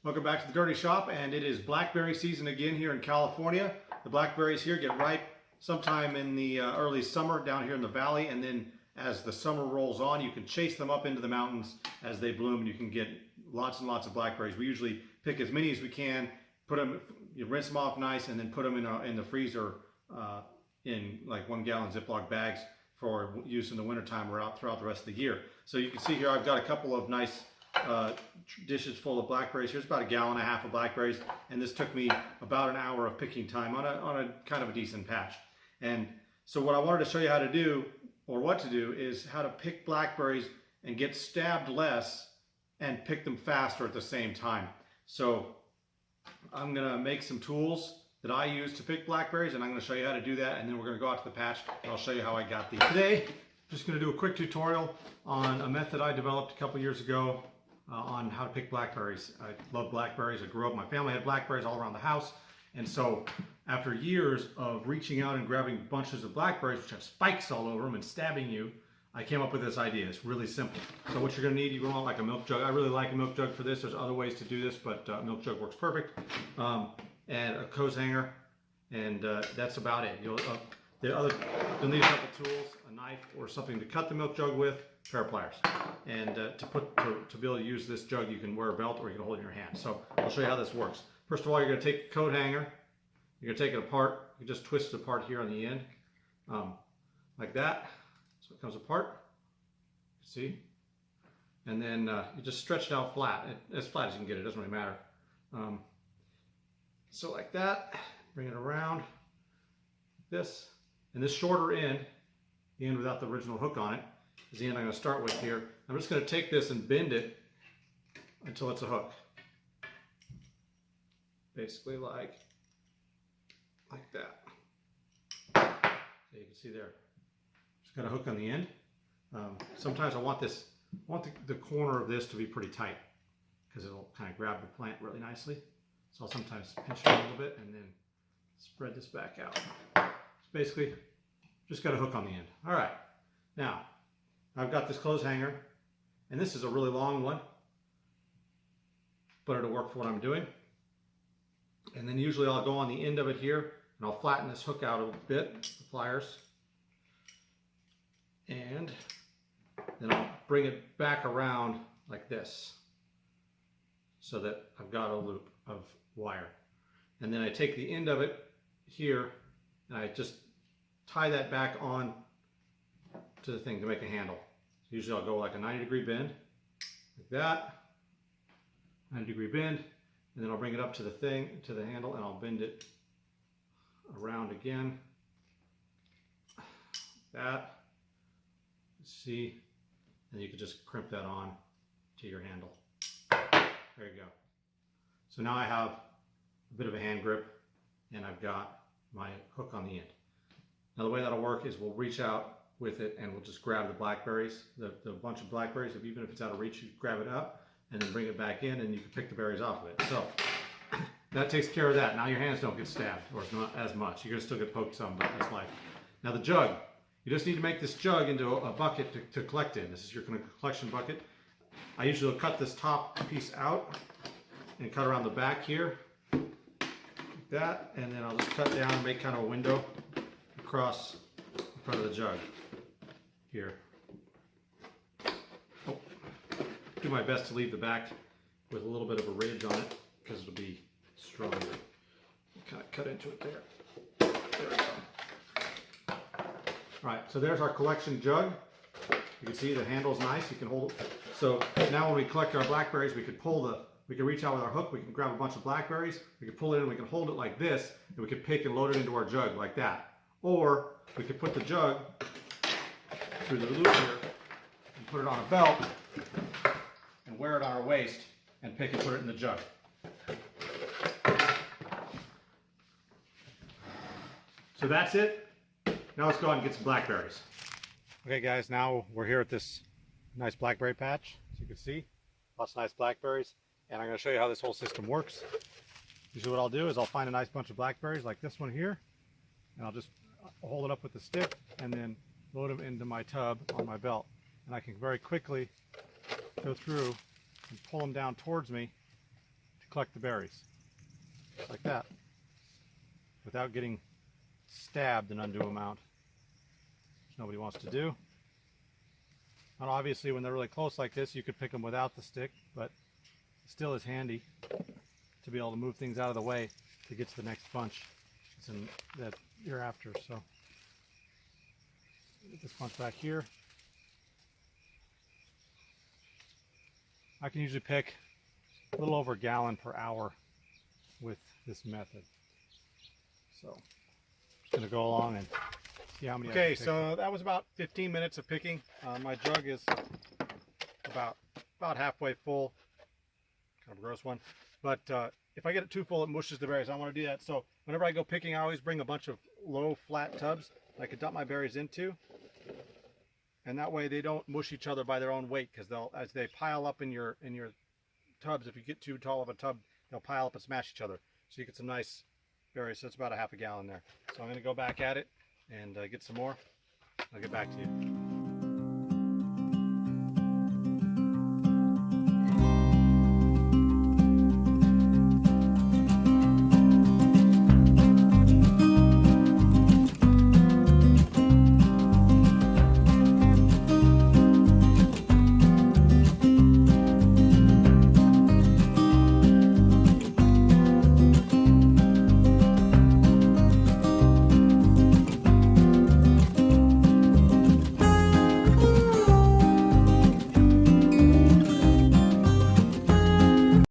Welcome back to the Dirty Shop, and it is blackberry season again here in California. The blackberries here get ripe sometime in the early summer down here in the valley, and then as the summer rolls on, you can chase them up into the mountains as they bloom, and you can get lots and lots of blackberries. We usually pick as many as we can, put them, you rinse them off nice, and then put them in the freezer in like 1 gallon Ziploc bags for use in the wintertime or out throughout the rest of the year. So you can see here I've got a couple of nice dishes full of blackberries. Here's about 1.5 gallons of blackberries, and this took me about an hour of picking time on a kind of a decent patch. And so what I wanted to show you how to do, or what to do, is how to pick blackberries and get stabbed less and pick them faster at the same time. So I'm gonna make some tools that I use to pick blackberries, and I'm gonna show you how to do that, and then we're gonna go out to the patch and I'll show you how I got these. Today, I'm just gonna do a quick tutorial on a method I developed a couple years ago on how to pick blackberries. I love blackberries. I grew up, my family had blackberries all around the house. And so after years of reaching out and grabbing bunches of blackberries, which have spikes all over them and stabbing you, I came up with this idea. It's really simple. So what you're gonna need, you're gonna want like a milk jug. I really like a milk jug for this. There's other ways to do this, but milk jug works perfect. And a hose hanger, and that's about it. You'll need a couple tools, a knife or something to cut the milk jug with, a pair of pliers. And to be able to use this jug, you can wear a belt or you can hold it in your hand. So I'll show you how this works. First of all, you're going to take the coat hanger, you're going to take it apart. You just twist it apart here on the end, like that, so it comes apart. See? And then you just stretch it out flat, as flat as you can get it. Doesn't really matter. So like that, bring it around like this, and this shorter end, the end without the original hook on it, is the end I'm going to start with here. I'm just going to take this and bend it until it's a hook. Basically like that. So you can see there, just got a hook on the end. Sometimes I want the corner of this to be pretty tight because it'll kind of grab the plant really nicely. So I'll sometimes pinch it a little bit and then spread this back out. So basically, just got a hook on the end. All right, now I've got this clothes hanger, and this is a really long one, but it'll work for what I'm doing. And then usually I'll go on the end of it here, and I'll flatten this hook out a bit with the pliers. And then I'll bring it back around like this, so that I've got a loop of wire. And then I take the end of it here and I just tie that back on to the thing to make a handle. So usually I'll go like a 90-degree bend, like that, 90-degree bend, and then I'll bring it up to the thing, to the handle, and I'll bend it around again, like that. See, and you can just crimp that on to your handle. There you go. So now I have a bit of a hand grip, and I've got my hook on the end. Now the way that'll work is we'll reach out with it and we'll just grab the blackberries, the bunch of blackberries. Even if it's out of reach, you grab it up and then bring it back in, and you can pick the berries off of it. So that takes care of that. Now your hands don't get stabbed, or not as much. You're gonna still get poked some, but that's life. Now the jug. You just need to make this jug into a bucket to collect in. This is your collection bucket. I usually will cut this top piece out and cut around the back here, like that, and then I'll just cut down and make kind of a window across the front of the jug here. Oh, do my best to leave the back with a little bit of a ridge on it because it'll be stronger. Kind of cut into it there. There we go. All right, so there's our collection jug. You can see the handle's nice. You can hold it. So now when we collect our blackberries, we can reach out with our hook, we can grab a bunch of blackberries, we can pull it in, we can hold it like this, and we can pick and load it into our jug like that. Or we could put the jug through the loop here and put it on a belt and wear it on our waist and pick and put it in the jug. So that's it. Now let's go out and get some blackberries. Okay guys, now we're here at this nice blackberry patch, as you can see. Lots of nice blackberries, and I'm going to show you how this whole system works. Usually what I'll do is I'll find a nice bunch of blackberries like this one here, and I'll just hold it up with the stick and then load them into my tub on my belt. And I can very quickly go through and pull them down towards me to collect the berries. Like that. Without getting stabbed an undue amount. Which nobody wants to do. And obviously when they're really close like this, you could pick them without the stick, but it still is handy to be able to move things out of the way to get to the next bunch that you're after. So get this bunch back here. I can usually pick a little over a gallon per hour with this method. So I'm just going to go along and see how many. Okay, so that was about 15 minutes of picking. My jug is about halfway full. Kind of a gross one, but if I get it too full, it mushes the berries. I don't want to do that. So whenever I go picking, I always bring a bunch of low, flat tubs I can dump my berries into, and that way they don't mush each other by their own weight, because as they pile up in your tubs, if you get too tall of a tub, they'll pile up and smash each other. So you get some nice berries. So it's about a half a gallon there. So I'm going to go back at it and get some more. I'll get back to you.